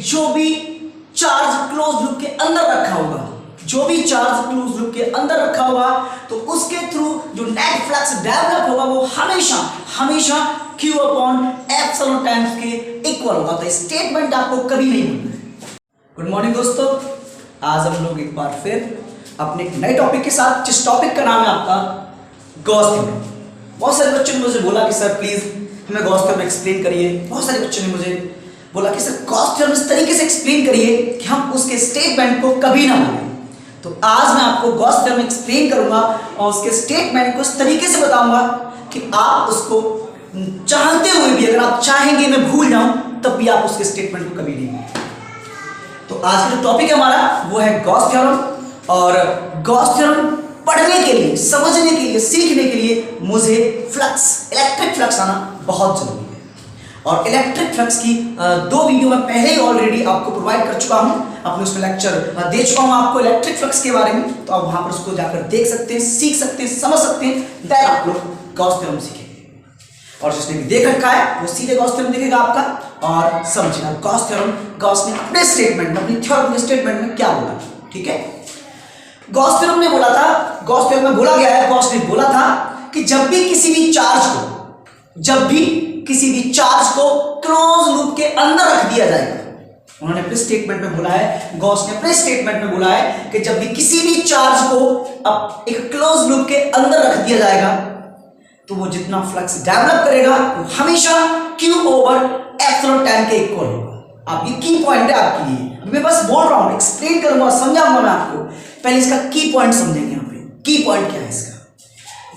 जो भी charge close loop के अंदर रखा होगा, जो भी चार्ज क्लोज लूप के अंदर रखा होगा, तो उसके थ्रू जो नेट फ्लक्स डेवलप होगा वो हमेशा हमेशा Q अपॉन एप्सिलॉन टाइम्स के इक्वल होगा। तो स्टेटमेंट आपको कभी नहीं भूलना है। गुड मॉर्निंग दोस्तों, आज हम लोग एक बार फिर अपने एक नए टॉपिक के साथ, जिस टॉपिक का नाम है आपका गॉस थ्योरम। बहुत सारे बच्चों ने मुझे बोला कि सर प्लीज हमें गॉस थ्योरम एक्सप्लेन करिए। बहुत सारे बच्चों ने मुझे बोला कि सर गॉस थ्योरम इस तरीके से एक्सप्लेन करिए कि हम उसके स्टेटमेंट को कभी ना भूलें। तो आज मैं आपको गॉस थ्योरम एक्सप्लेन करूंगा और उसके स्टेटमेंट को इस तरीके से बताऊंगा कि आप उसको चाहते हुए भी, अगर आप चाहेंगे मैं भूल जाऊं तब भी आप उसके स्टेटमेंट को कभी नहीं भूलेंगे। तो आज का जो टॉपिक है हमारा वो है गॉस थ्योरम। और गॉस थ्योरम पढ़ने के लिए, समझने के लिए, सीखने के लिए मुझे फ्लक्स, इलेक्ट्रिक फ्लक्स आना बहुत जरूरी है। और इलेक्ट्रिक फ्लक्स की दो वीडियो मैं पहले ही ऑलरेडी आपको प्रोवाइड कर चुका हूं, अपने उसमें लेक्चर दे चुका हूं आपको इलेक्ट्रिक फ्लक्स के बारे में। तो आप वहां पर उसको जाकर देख सकते हैं, सीख सकते हैं, समझ सकते हैं, देन आप लोग गॉस थ्योरम सीखेंगे। और जिसने भी देख रखा है वो सीधे गॉस थ्योरम देखेगा आपका और समझेगा गॉस थ्योरम, गॉस ने अपने स्टेटमेंट में, अपनी थ्योरम के स्टेटमेंट में क्या बोला। ठीक है, गॉस थ्योरम ने बोला था, गॉस थ्योरम में बोला गया है, गॉस ने बोला था कि जब भी किसी भी चार्ज को क्लोज लूप के अंदर रख दिया जाएगा, उन्होंने अपने स्टेटमेंट में बोला है, गॉस ने अपने स्टेटमेंट में बोला है कि जब भी किसी भी चार्ज को अब एक क्लोज लूप के अंदर रख दिया जाएगा तो वो जितना फ्लक्स डेवलप करेगा वो हमेशा Q ओवर एप्सिलॉन टाइम के इक्वल होगा। आप ये की पॉइंट है आपके लिए, मैं बस बोल रहा हूं, एक्सप्लेन करूंगा, समझाऊंगा मैं आपको। पहले इसका की पॉइंट समझेंगे। यहां पे की पॉइंट क्या है इसका।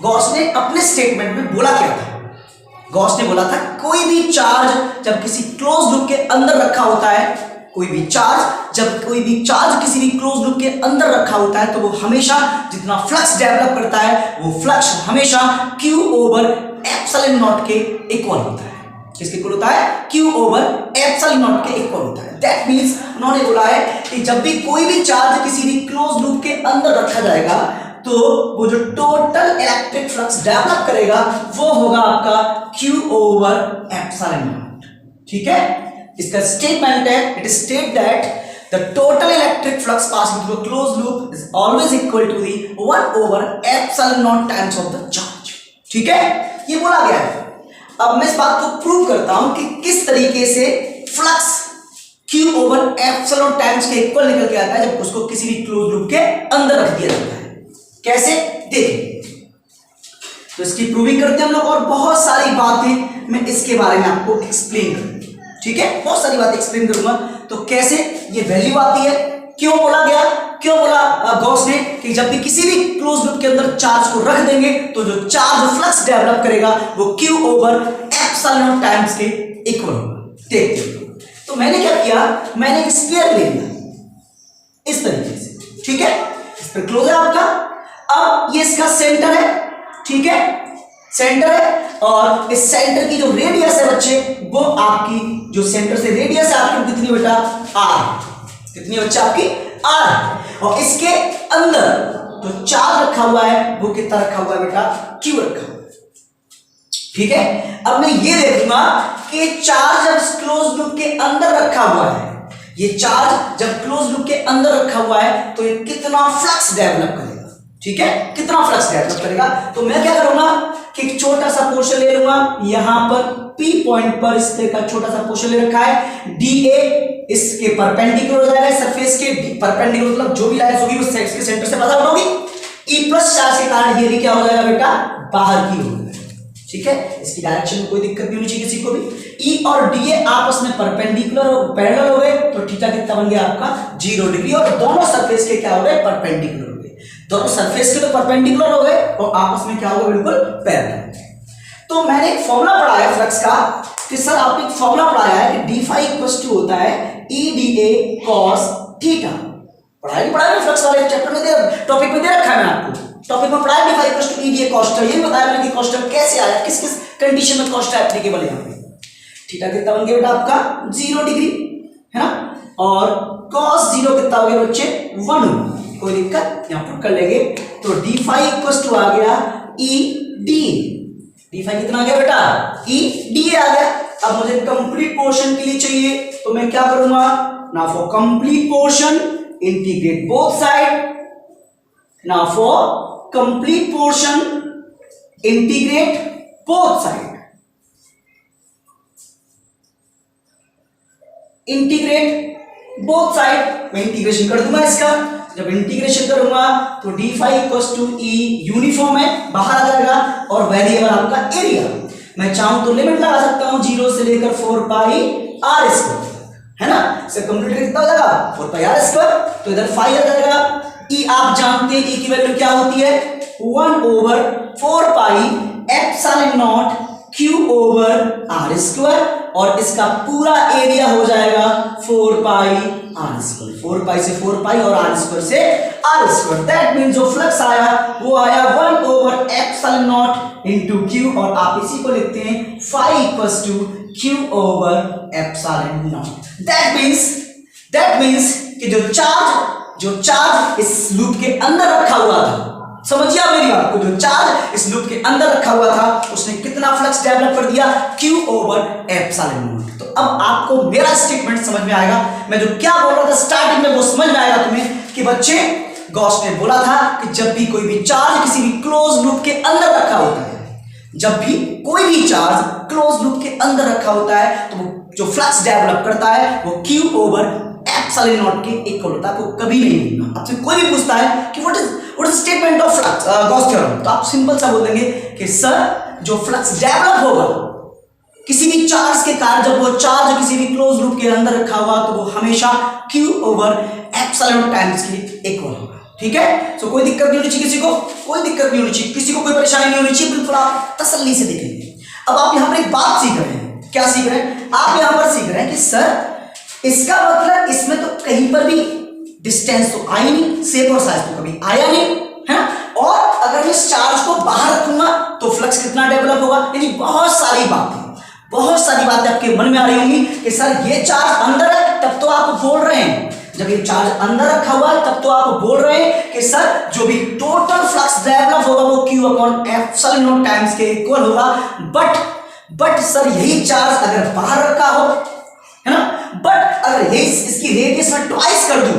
गॉस ने अपने स्टेटमेंट में बोला क्या था? गॉस ने बोला था कोई भी चार्ज जब किसी क्लोज लूप के अंदर रखा होता है, कोई भी चार्ज किसी भी क्लोज लूप के अंदर रखा होता है तो वो हमेशा जितना फ्लक्स डेवलप करता है वो फ्लक्स हमेशा Q ओवर एप्सिलॉन नॉट के इक्वल होता है। किसके इक्वल होता है? Q ओवर एप्सिलॉन नॉट के इक्वल होता है। दैट मींस उन्होंने बोला है कि जब भी कोई भी चार्ज किसी भी क्लोज लूप के अंदर रखा जाएगा तो वो जो टोटल इलेक्ट्रिक फ्लक्स डेवलप करेगा वो होगा आपका Q ओवर एप्सिलॉन नॉट। ठीक है, इसका स्टेटमेंट है, it state that the total electric flux passing through a closed loop is always equal to the 1 over epsilon naught times of the charge। ठीक है, ये बोला गया है। अब मैं इस बात को प्रूव करता हूं कि किस तरीके से flux Q over epsilon times के इक्वल निकल के आता है जब उसको किसी भी क्लोज लूप के अंदर रख दिया जाता है। कैसे, देखिए। तो इसकी प्रूविंग करते हैं हम लोग और बहुत सारी बातें मैं इसके बारे में आपको एक्सप्लेन करूंगा। ठीक है, बहुत सारी बातें एक्सप्लेन करूंगा। तो कैसे ये वैल्यू आती है, क्यों बोला गॉस ने कि जब भी किसी भी क्लोज लूप के अंदर चार्ज को रख देंगे तो जो चार्ज फ्लक्स डेवलप करेगा वो Q ओवर एप्सिलॉन टाइम्स के इक्वल होगा। देखते हैं। तो मैंने क्या किया, मैंने एक स्फीयर ले लिया इस तरीके से। ठीक है, इस पर क्लोज है आपका। अब ये इसका सेंटर है। ठीक है, सेंटर है और इस सेंटर की जो रेडियस है बच्चे, वो आपकी जो सेंटर से रेडियस है आपकी कितनी बेटा? R। कितनी बच्चा आपकी? R। और इसके अंदर जो चार्ज रखा हुआ है वो कितना रखा हुआ है बेटा? Q रखा हुआ है। ठीक है, अब मैं ये देखूंगा कि चार्ज जब क्लोज लूप के अंदर रखा हुआ है, ये चार्ज जब क्लोज लूप के अंदर रखा हुआ है तो ये कितना फ्लक्स डेवलप करेगा। ठीक है, कितना फ्लक्स डेवलप करेगा। तो मैं क्या करूंगा कि एक छोटा सा पोर्शन ले लूंगा, यहां पर P पॉइंट पर इस तरह का छोटा सा पोर्शन ले रखा है, DA इसके परपेंडिकुलर हो जाएगा, सरफेस के परपेंडिकुलर, मतलब जो भी लाइंस होगी उस सेक्स के सेंटर से पास आउट होगी। E प्लस चार्ज के कारण ये भी क्या हो जाएगा बेटा? बाहर की हो जाएगा। ठीक है, इसकी डायरेक्शन में कोई दिक्कत नहीं होनी चाहिए किसी को भी। E और DA आपस में परपेंडिकुलर और पैरेलल हो गए तो थीटा कितना बन गया आपका? 0 डिग्री। और दोनों सरफेस के क्या हो गए? परपेंडिकुलर। दोनों सरफेस के तो परपेंडिकुलर हो गए और आपस में क्या होगा? बिल्कुल पैरेलल। तो मैंने एक फॉर्मूला पढ़ा है फ्लक्स का कि सर आपने एक फॉर्मूला पढ़ाया है कि d phi इक्वल्स टू होता है EDA cos थीटा। पढ़ाया फ्लक्स वाले चैप्टर में टॉपिक में दे रखा है। मैंने आपको टॉपिक में पढ़ाया d phi equals to EDA cos theta. ये बताया मैंने कि cos थीटा कैसे आया, किस किस कंडीशन में cos थीटा एप्लीकेबल है। यहाँ पे थीटा कितना बन गया बेटा आपका? 0 डिग्री, है ना। और cos 0 कितना हो गया बच्चे? 1 होगा। कोई दिक्कत, यहां पर कर लेंगे। तो d phi इक्वल्स टू आ गया EDA। d phi कितना आ गया बेटा? EDA आ गया। अब मुझे कंप्लीट पोर्शन के लिए चाहिए तो मैं क्या करूंगा? Now for complete portion integrate both side, now for complete portion integrate both side, integrate both side. मैं इंटीग्रेशन कर दूंगा इसका, जब इंटीग्रेशन करूंगा तो D phi equals to E uniform है, बाहर आ जाएगा, और वेरिएबल आपका एरिया। मैं चाहूं तो लिमिट लगा सकता हूं 0 से लेकर 4 पाई आर स्क्वायर, है ना। इसे कंप्लीट कितना हो जाएगा 4 पाई आर स्क्वायर, तो इधर फाई आ जाएगा। ई आप जानते हैं ई की वैल्यू क्या होती है 1/4 pi epsilon not q over r square, और इसका पूरा एरिया हो जाएगा 4 पाई आर स्क्वायर। 4 पाई से 4 पाई और आर स्क्वायर से आर स्क्वायर। दैट मीन्स जो फ्लक्स आया वो आया 1/एप्सिलॉन नॉट इंटू क्यू, और आप इसी को लिखते हैं phi equals to q over epsilon not. That means कि जो चार्ज इस लूप के अंदर रखा हुआ था, समझिए आप मेरी बात को, जो चार्ज इस लूप के अंदर रखा हुआ था उसने कितना फ्लक्स डेवलप कर दिया Q ओवर एप्सिलॉन नॉट। तो अब आपको मेरा स्टेटमेंट समझ में आएगा, मैं जो क्या बोल रहा था स्टार्टिंग में वो समझ में आएगा तुम्हें कि बच्चे गॉस ने बोला था कि जब भी कोई भी चार्ज किसी भी क्लोज लूप के अंदर रखा होता है, जब भी कोई भी चार्ज क्लोज लूप के अंदर रखा होता है तो वो जो फ्लक्स डेवलप करता है वो Q ओवर एप्सिलॉन नॉट के इक्वल होता है। आपको कभी नहीं भूलना। आपसे कोई भी पूछता है कि what is statement of flux Gauss theorem, तो आप सिंपल सा बोल देंगे कि सर जो फ्लक्स डेवलप होगा किसी भी चार्ज के कारण, जब वो चार्ज किसी भी क्लोज लूप के अंदर रखा हुआ तो वो हमेशा Q ओवर एप्सिलॉन टाइम्स के इक्वल होगा। ठीक है, सो कोई दिक्कत नहीं होनी चाहिए, किसी को कोई दिक्कत नहीं होनी चाहिए, किसी को कोई परेशानी नहीं होनी चाहिए, बिल्कुल आप तसल्ली से देखेंगे। अब आप यहां पर एक बात सीख रहे हैं, क्या सीख रहे हैं आप यहां पर सीख रहे हैं कि सर इसका मतलब इसमें तो कहीं पर भी डिस्टेंस तो आई नहीं, शेप और साइज तो कभी आया नहीं है, और अगर मैं इस चार्ज को बाहर रखूंगा तो फ्लक्स कितना डेवलप होगा। यानी बहुत सारी बातें आपके मन में आ रही होंगी कि सर ये चार्ज अंदर है तब तो आप बोल रहे हैं, जब ये चार्ज अंदर रखा हुआ है तब तो आप बोल रहे हैं कि सर जो भी टोटल फ्लक्स डेवलप होगा वो Q upon epsilon not times के इक्वल होगा। बट सर यही चार्ज अगर बाहर रखा हो, है ना, बट अगर यही इसकी रेडियस में ट्वाइस कर दूं,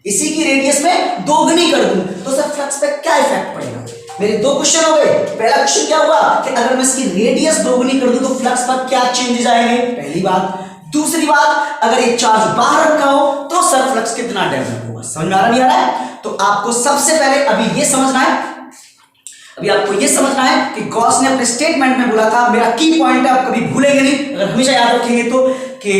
इसी की रेडियस में दोगुनी कर दूं, तो सर फ्लक्स पे क्या इफेक्ट पड़ेगा। मेरे दो क्वेश्चन हो गए। पहला क्वेश्चन क्या हुआ कि अगर मैं इसकी रेडियस दोगुनी कर दूं तो फ्लक्स पर क्या चेंजेस आएंगे, पहली बात। दूसरी बात, अगर ये चार्ज बाहर रखा हो तो सर फ्लक्स कितना डेवलप होगा। समझ में आ रहा नहीं आ रहा है? तो आपको सबसे पहले अभी ये समझना है, कि गॉस ने अपने स्टेटमेंट में बोला था, मेरा की पॉइंट है, आप कभी भूलेंगे नहीं, अगर हमेशा याद रखेंगे तो, कि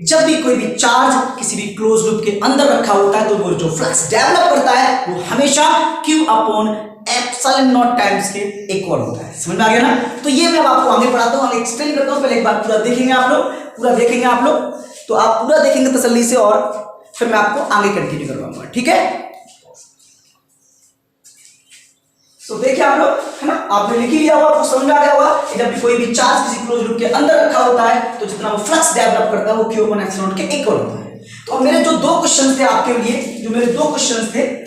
जब भी कोई भी चार्ज किसी भी क्लोज लूप के अंदर रखा होता है तो वो जो फ्लक्स डेवलप करता है वो हमेशा Q upon epsilon not times के इक्वल होता है। समझ में आ गया ना? तो ये मैं आपको आगे पढ़ाता हूँ, आगे एक्सप्लेन करता हूँ। पहले एक बार पूरा देखेंगे आप लोग, तो आप पूरा देखेंगे तसल्ली से, और फिर मैं आपको आगे कंटिन्यू करवाऊंगा। ठीक है, तो देखिए आप लोग, है ना, आपने लिख ही लिया होगा, आपको समझ में आ गया होगा कि जब भी कोई भी चार्ज किसी क्लोज लूप के अंदर रखा होता है तो जितना वो फ्लक्स डेवलप करता है वो Q अपॉन एप्सिलॉन नॉट के इक्वल होता है। तो अब मेरे जो दो क्वेश्चंस थे आपके लिए,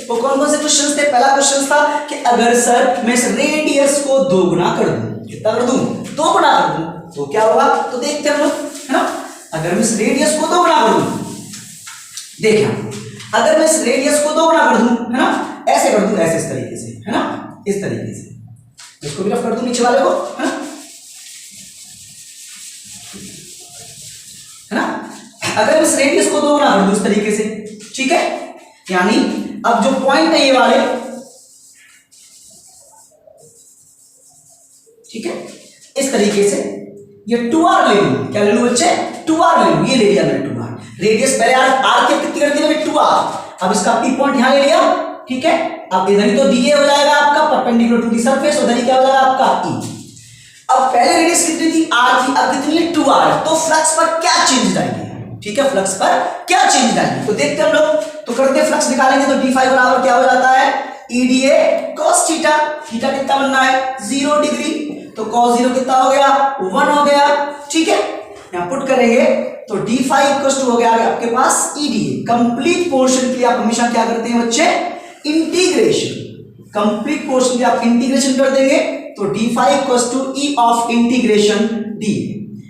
वो कौन से क्वेश्चंस थे। पहला क्वेश्चन था कि अगर सर मैं इस रेडियस को दोगुना कर दूं, कितना कर दूं, दोगुना कर दूं, तो क्या होगा। तो देखते हैं हम लोग, है ना, अगर मैं इस रेडियस को दोगुना कर दूं, देखिए अगर मैं इस रेडियस को दोगुना कर दूं, है ना, ऐसे कर दूं, ऐसे इस तरीके से, है ना, इस तरीके से, इसको भी रफ कर दूं नीचे वाले को, है ना, अगर इस रेडियस को दोगुना कर दूं इस तरीके से, ठीक है, यानी अब जो पॉइंट है ये वाले, ठीक है, इस तरीके से ये 2r ले लूं, क्या ले लूं बच्चे, 2r ले लूं, ये ले लिया मैंने 2r। रेडियस पहले r के कितनी कर दी मैंने 2r, अब इसका p पॉइंट यहां ले लिया, ठीक है। अब इधर ही तो dA हो जाएगा आपका परपेंडिकुलर टू दी सरफेस, उधर ही क्या हो जाएगा आपका E। अब पहले रेडियस कितनी थी, r थी, अब कितनी है 2r। तो फ्लक्स पर क्या चेंज आएगी, ठीक है, फ्लक्स पर क्या चेंज आएगी, तो देखते हम लोग। तो करते फ्लक्स निकालेंगे तो d फाई बराबर क्या हो जाता है, EDA cos थीटा, थीटा कितना बनना है 0 डिग्री, तो cos 0 कितना हो गया 1 हो गया, ठीक है। यहां पुट करेंगे तो d फाई इक्वल टू हो गया आपके पास EDA। कंप्लीट पोर्शन के लिए आप हमेशा क्या करते हैं बच्चे, इंटीग्रेशन। कंप्लीट पोर्शन के आप इंटीग्रेशन कर देंगे तो d phi equal to E of integration d।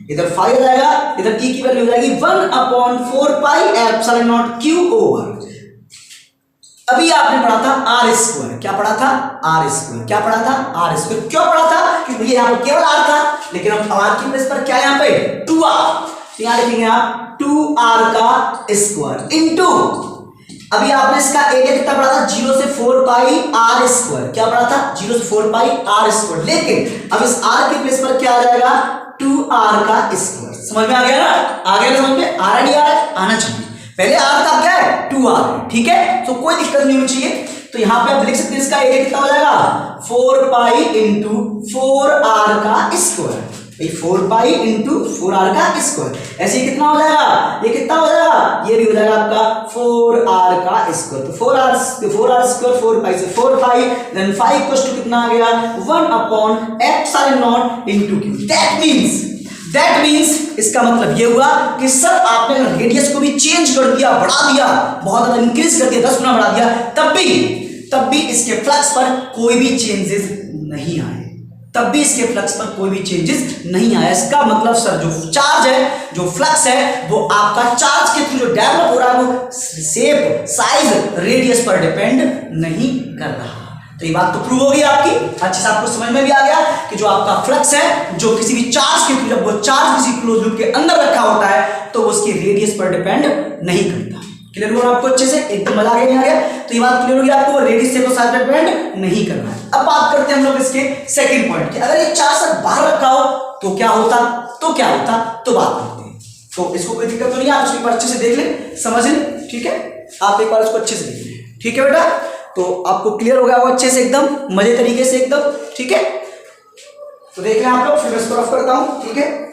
इधर 5 आ जाएगा, इधर E की वैल्यू हो जाएगी 1/4πε0 Q ओवर। अभी आपने पढ़ा था आर स्क्वायर, क्या पढ़ा था? R square. क्या पढ़ा था? R square. क्यों पढ़ा था? क्योंकि यहाँ पर केवल आर था, लेकिन अब आर की प्लेस पर क्या है यहाँ पे? 2r। तो यहाँ लिखेंगे आप 2r का स्क्वायर इनटू, अभी आपने इसका एरिया कितना पढ़ा था? 0 से 4 पाई आर स्क्वायर। क्या पढ़ा था? 0 से 4 पाई आर स्क्वायर। लेकिन अब इस आर के प्लेस पर क्या आ जाएगा? 2r का स्क्वायर। समझ में आ गया ना? आ गया ना समझ में? आ रहा नहीं आ रहा? आना चाहिए। पहले r था, क्या है? 2r। ठीक है, तो कोई दिक्कत नहीं होनी चाहिए। तो यहाँ पे आप लिख सकते हैं इसका एरिया कितना हो जाएगा? 4 पाई इंटू 4r का स्क्वायर। 4 पाई इंटू 4r का स्क्वायर। ऐसे कितना हो जाएगा? ये कितना हो जाएगा? ये भी हो जाएगा आपका 4r का स्क्वायर। तो 4r स्क्वायर 4 पाई से 4 पाई, देन 5 इक्वल्स टू कितना आ गया? 1/ε0 इंटू क्यू। दैट मीन्स इसका मतलब ये हुआ कि सर आपने अगर रेडियस को भी चेंज कर दिया, बढ़ा दिया, बहुत ज्यादा इंक्रीज कर दिया, 10 गुना बढ़ा दिया, तब भी इसके फ्लक्स पर कोई भी चेंजेस नहीं आए। तब भी इसके फ्लक्स पर कोई भी चेंजेस नहीं आया। इसका मतलब सर जो चार्ज है, जो फ्लक्स है, वो आपका चार्ज के थ्रू जो डेवलप हो रहा है वो शेप, साइज, रेडियस पर डिपेंड नहीं कर रहा। तो ये बात तो प्रूव होगी आपकी। अच्छे से आपको समझ में भी आ गया कि जो आपका फ्लक्स है, जो किसी भी चार्ज के थ्रू, जब वो चार्ज किसी क्लोज लूप के अंदर रखा होता है तो वो उसकी रेडियस पर डिपेंड नहीं करता। क्लियर हुआ आपको? अच्छे से एकदम मजा आ गया, नहीं आ गया? तो ये बात क्लियर होगी आपको, वो रेडियस से साइज पर डिपेंड नहीं कर रहा है। अब बात करते हैं हम लोग इसके सेकंड पॉइंट की। अगर ये चार्ज सर बाहर रखा हो तो क्या होता? तो बात करते हैं। तो इसको कोई दिक्कत तो नहीं है, आप इसको अच्छे से देख लें, समझ लें। ठीक है, आप एक बार इसको अच्छे से देख लें। ठीक है बेटा, तो आपको क्लियर हो गया वो अच्छे से, एकदम मजे तरीके से एकदम। ठीक है, तो देख लें आप लोग। फिर मैं इसको रफ करता हूं। ठीक है,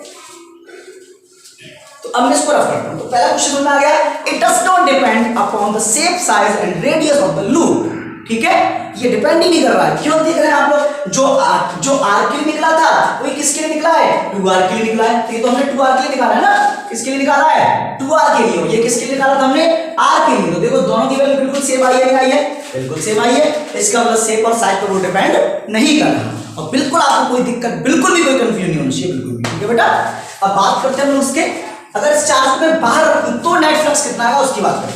तो अब मैं इसको रफ करता हूं। तो पहला क्वेश्चन में आ गया, it does not depend upon the shape, size and radius of the loop. ठीक है, ये डिपेंड ही नहीं कर रहा है। क्यों देख रहे हैं आप लोग? जो आर के लिए निकला था वही किसके लिए निकला है? 2r के लिए निकला है। तो ये तो हमने 2r के लिए निकाला है ना, किसके लिए निकाला है? 2r के लिए। ये किसके लिए निकाला था हमने? r के लिए। तो देखो दोनों की वैल्यू बिल्कुल सेम आई है, नहीं आई है? बिल्कुल सेम आई है। इसका मतलब शेप और साइज पर वो डिपेंड नहीं कर रहा। और बिल्कुल आपको कोई दिक्कत, बिल्कुल भी कोई कंफ्यूजन नहीं होनी चाहिए, बिल्कुल भी। ठीक है बेटा, अब बात करते हैं हम उसके, अगर इस चार्ज को मैं बाहर रखूं तो नेट फ्लक्स कितना आएगा उसकी बात करता हूं।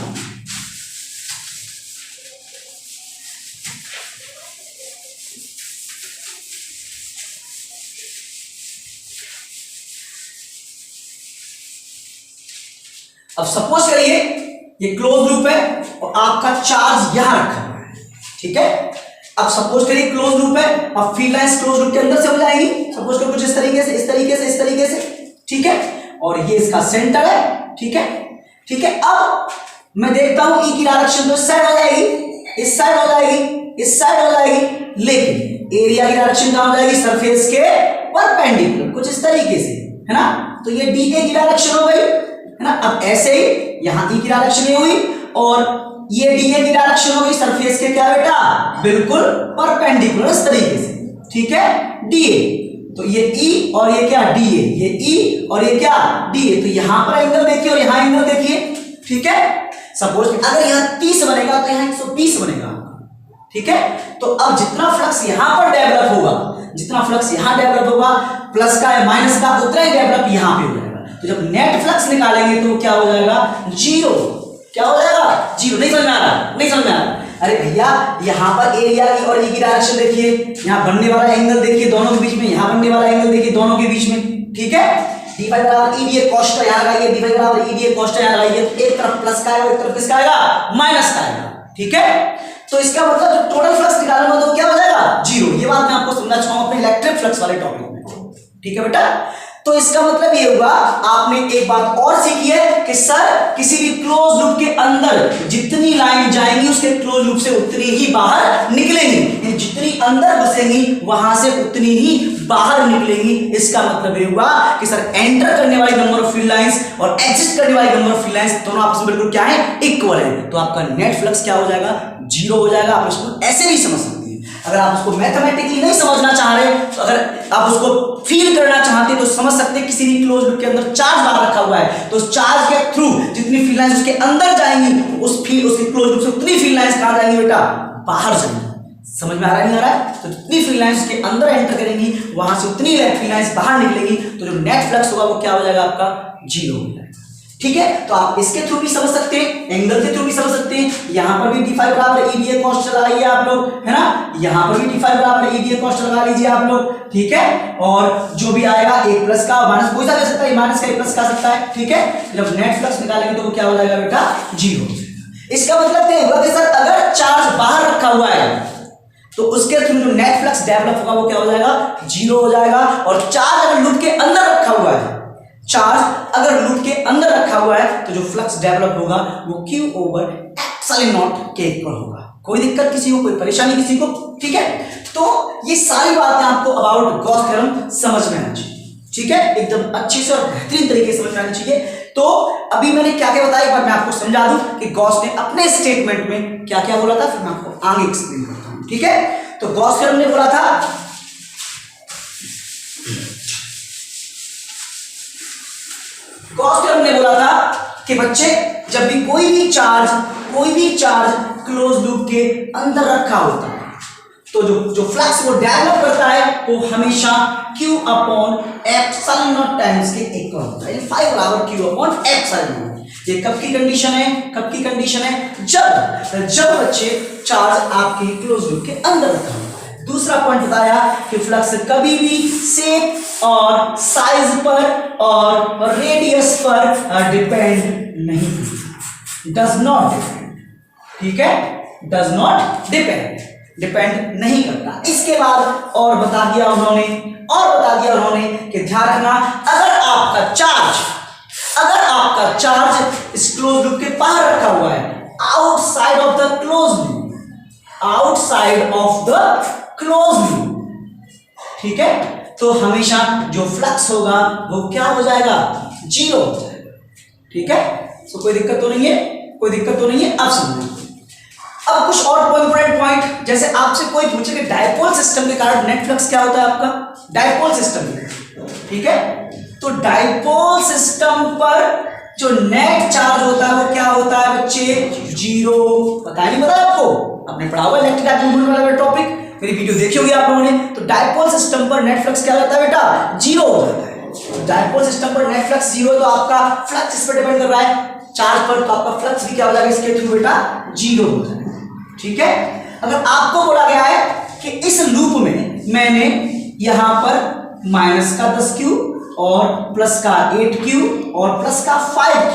अब सपोज करिए ये क्लोज लूप है और आपका चार्ज यहां रखा हुआ है। ठीक है, अब सपोज करिए क्लोज लूप है और फील्ड लाइंस क्लोज लूप के अंदर से हो जाएगी। सपोज करो कुछ इस तरीके से, इस तरीके से, इस तरीके से। ठीक है, और ये इसका सेंटर है। ठीक है, ठीक है। अब मैं देखता हूं ई की डायरेक्शन तो इस साइड हो जाएगी, इस साइड हो जाएगी, इस साइड हो जाएगी, लेकिन एरिया की डायरेक्शन कहां हो जाएगी? सरफेस के परपेंडिकुलर, कुछ इस तरीके से, है ना। तो ये डी ए की डायरेक्शन हो गई, है ना। अब ऐसे ही यहां ई की डायरेक्शन ये हुई और ये डी ए की डायरेक्शन हो गई सरफेस के, क्या बेटा? बिल्कुल परपेंडिकुलर, इस तरीके से। ठीक है, डी ए। तो ये ई और ये क्या? D A. ये ई और ये क्या? D A. तो यहां पर एंगल देखिए और यहां एंगल देखिए। ठीक है, सपोज अगर यहां 30 बनेगा तो यहां 120 बनेगा। ठीक है, तो अब जितना फ्लक्स यहां पर डेवलप होगा, जितना फ्लक्स यहां डेवलप होगा, प्लस का या माइनस का, उतना ही डेवलप यहां पे हो जाएगा। तो जब नेट फ्लक्स निकालेंगे तो क्या हो जाएगा? जीरो। क्या हो जाएगा? जीरो। नहीं समझ में आ रहा? नहीं समझ में आ रहा? अरे भैया, यहां पर एरिया की और ई की डायरेक्शन देखिए, यहां बनने वाला एंगल देखिए दोनों के बीच में, यहां बनने वाला एंगल देखिए दोनों के बीच में। ठीक है, डी फाई बराबर E D A cos theta यहां लगाइए, डी फाई बराबर E D A cos theta यहां लगाइए। तो एक तरफ प्लस का आएगा, एक तरफ किसका आएगा? माइनस का आएगा। ठीक है, तो इसका मतलब जब टोटल फ्लक्स निकालूंगा तो क्या हो जाएगा? जीरो। ये बात मैं आपको समझना चाहूंगा अपने इलेक्ट्रिक फ्लक्स वाले टॉपिक में। ठीक है बेटा, तो इसका मतलब ये हुआ, आपने एक बात और सीखी है कि सर किसी भी क्लोज लूप के अंदर जितनी लाइन जाएंगी उसके क्लोज लूप से उतनी ही बाहर निकलेंगी, जितनी अंदर बसेंगी वहां से उतनी ही बाहर निकलेंगी। इसका मतलब ये हुआ कि सर एंटर करने वाली नंबर ऑफ फील्ड लाइंस और एग्जिट करने वाली नंबर ऑफ फील्ड लाइंस दोनों आपस में बिल्कुल क्या है? इक्वल है। तो आपका नेट फ्लक्स क्या हो जाएगा? जीरो हो जाएगा। आप इसको ऐसे भी समझ सकते हैं। अगर आप उसको मैथमेटिकली नहीं समझना चाह रहे, तो अगर आप उसको फील करना चाहते तो समझ सकते हैं किसी भी क्लोज लूप के अंदर चार्ज बाहर रखा हुआ है, तो उस चार्ज के थ्रू जितनी फील्ड लाइंस उसके अंदर जाएंगी, उसके क्लोज लूप से उतनी फील्ड लाइंस कहां जाएंगी बेटा? बाहर जाएंगी। समझ में आ रहा है नहीं आ रहा है? तो जितनी फ्री लाइंस के अंदर एंटर करेंगी वहां से उतनी फ्री लाइंस बाहर निकलेंगी, तो जो नेट फ्लक्स होगा वो क्या हो जाएगा आपका 0 हो जाएगा। ठीक है, तो आप इसके थ्रू भी समझ सकते हैं, एंगल के थ्रू भी समझ सकते हैं। यहां पर भी d5 बराबर EDA cos लगाइए आप लोग, है ना, यहां पर भी d5 बराबर EDA cos लगा लीजिए आप लोग। ठीक है, और जो भी आएगा एक प्लस का माइनस कोई सा ले सकता है, माइनस का एक प्लस का सकता है। ठीक है, जब नेट फ्लक्स निकालेंगे तो वो क्या हो जाएगा बेटा 0 हो जाएगा। इसका मतलब क्या हुआ कि सर अगर चार्ज बाहर रखा हुआ है तो उसके थ्रू जो नेट फ्लक्स डेवलप होगा वो क्या हो जाएगा 0 हो जाएगा। और चार्ज अगर लूप के अंदर रखा हुआ है, चार्ज अगर लूप के अंदर रखा हुआ है तो जो फ्लक्स डेवलप होगा वो Q/ε0 के इक्वल होगा। कोई दिक्कत किसी को, कोई परेशानी किसी को? ठीक है, तो ये सारी बातें आपको अबाउट गॉस थ्योरम समझ में आनी चाहिए। ठीक है, एकदम अच्छे से और बेहतरीन तरीके से समझ में आनी चाहिए। तो अभी मैंने क्या क्या बताया एक बार मैं आपको समझा दूं कि गॉस ने अपने स्टेटमेंट में क्या क्या बोला था, फिर मैं आपको आगे एक्सप्लेन करता हूं। ठीक है, तो गॉस थ्योरम ने बोला था गॉस थ्योरम ने बोला था कि बच्चे जब भी कोई भी चार्ज क्लोज लूप के अंदर रखा होता है तो जो फ्लक्स वो डेवलप करता है वो हमेशा Q/ε0 टाइम्स के इक्वल होता है, 5 बराबर Q/ε0। ये कब की कंडीशन है, कब की कंडीशन है? जब बच्चे चार्ज आपके क्लोज लूप के अंदर रखा होता है। दूसरा पॉइंट बताया कि फ्लक्स कभी भी शेप और साइज पर और रेडियस पर डिपेंड नहीं, डज नॉट डिपेंड। ठीक है, डज नॉट डिपेंड नहीं करता। इसके बाद और बता दिया उन्होंने कि ध्यान रखना, अगर आपका चार्ज इस क्लोज लूप के बाहर रखा हुआ है, outside of the close loop, ठीक है, तो हमेशा जो फ्लक्स होगा वो क्या हो जाएगा 0 हो जाएगा। ठीक है, तो कोई दिक्कत तो नहीं है? अब समझो, अब कुछ और इंपॉर्टेंट पॉइंट, जैसे आपसे कोई पूछे कि डायपोल सिस्टम के कारण नेट फ्लक्स क्या होता है आपका, डायपोल सिस्टम। ठीक है, तो डायपोल सिस्टम पर जो नेट चार्ज होता है वो क्या होता है बच्चे 0। पता नहीं पता आपको, आपने पढ़ा हुआ इलेक्ट्रिक मूवमेंट वाला टॉपिक, मेरी वीडियो देखी होगी आप लोगों ने। तो डायपोल सिस्टम पर नेट फ्लक्स क्या होता है बेटा 0 हो जाता है। डायपोल सिस्टम पर नेट फ्लक्स 0, तो आपका फ्लक्स इस पर डिपेंड कर रहा है चार्ज पर, तो आपका फ्लक्स भी क्या हो जाएगा इसके थ्रू बेटा 0 हो जाएगा। ठीक है, अगर आपको बोला गया है कि इस लूप में मैंने यहां पर माइनस का 10Q और प्लस का 8Q और प्लस का 5Q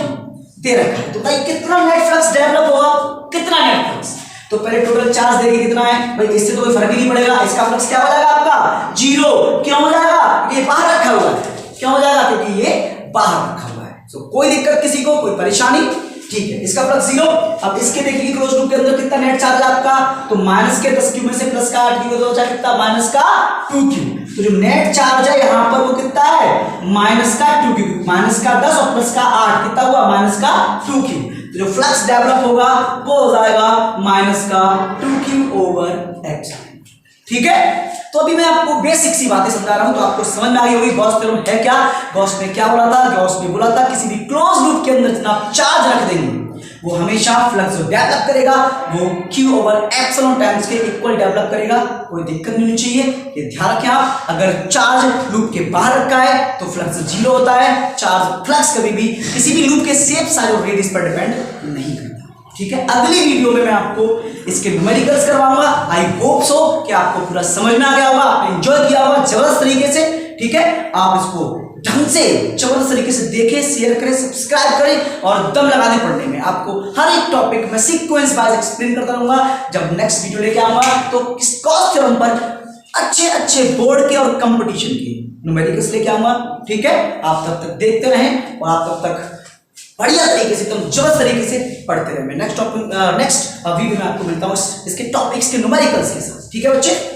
दे रखा है, तो भाई कितना नेट फ्लक्स डेवलप होगा, कितना नेट फ्लक्स? तो पहले टोटल चार्ज देखिए कितना है भाई, इससे तो कोई फर्क ही नहीं पड़ेगा, इसका फ्लक्स क्या हो जाएगा आपका 0। क्यों हो जाएगा? ये बाहर रखा हुआ है। क्यों हो जाएगा? क्योंकि ये बाहर रखा हुआ है। तो कोई दिक्कत किसी को, कोई परेशानी? ठीक है, इसका फ्लक्स 0। अब इसके देखिए क्लोज लूप के अंदर कितना नेट चार्ज है आपका, तो माइनस के 10Q में से प्लस का 8Q तो हो जाए कितना, माइनस का 2Q। तो जो नेट चार्ज है यहां पर वो कितना है माइनस का 2Q, माइनस का 10 और प्लस का 8 कितना हुआ माइनस का 2Q। तो जो फ्लक्स डेवलप होगा वो हो जाएगा माइनस का 2Q/ε। ठीक है, तो अभी मैं आपको बेसिक सी बातें समझा रहा हूं, तो आपको समझ में आ गई होगी गॉस थ्योरम है क्या। गॉस ने क्या बोला था? गॉस ने बोला था किसी भी क्लोज लूप के अंदर जितना चार्ज रख देंगे वो हमेशा फ्लक्स जो डेवलप करेगा वो Q/ε टाइम्स के इक्वल डेवलप करेगा। कोई दिक्कत नहीं होनी चाहिए, ये ध्यान रखें आप। अगर चार्ज लूप के बाहर रखा है तो फ्लक्स 0 होता है। चार्ज फ्लक्स कभी भी किसी भी लूप के शेप, साइज और रेडियस पर डिपेंड नहीं करता। ठीक है, अगली वीडियो में मैं आपको इसके न्यूमेरिकल्स करवाऊंगा। आई होप सो कि आपको पूरा समझ में आ गया होगा, आपने एंजॉय किया होगा जबरदस्त तरीके से। ठीक है, आप इसको ढंग से जबरदस्त तरीके से देखें, शेयर करें, सब्सक्राइब करें और दम लगा दें पढ़ने में। आपको हर एक टॉपिक में सीक्वेंस वाइज एक्सप्लेन करता रहूंगा। जब नेक्स्ट वीडियो लेके आऊंगा तो इस गॉस थ्योरम पर अच्छे बोर्ड के और कंपटीशन के न्यूमेरिकल्स लेके आऊंगा। ठीक है, आप तब तक देखते रहें और आप तब तक बढ़िया तरीके से, एकदम जबरदस्त तरीके से पढ़ते रहे। मैं नेक्स्ट वीडियो में आपको मिलता हूँ इसके टॉपिक्स के न्यूमेरिकल्स के साथ। ठीक है बच्चे।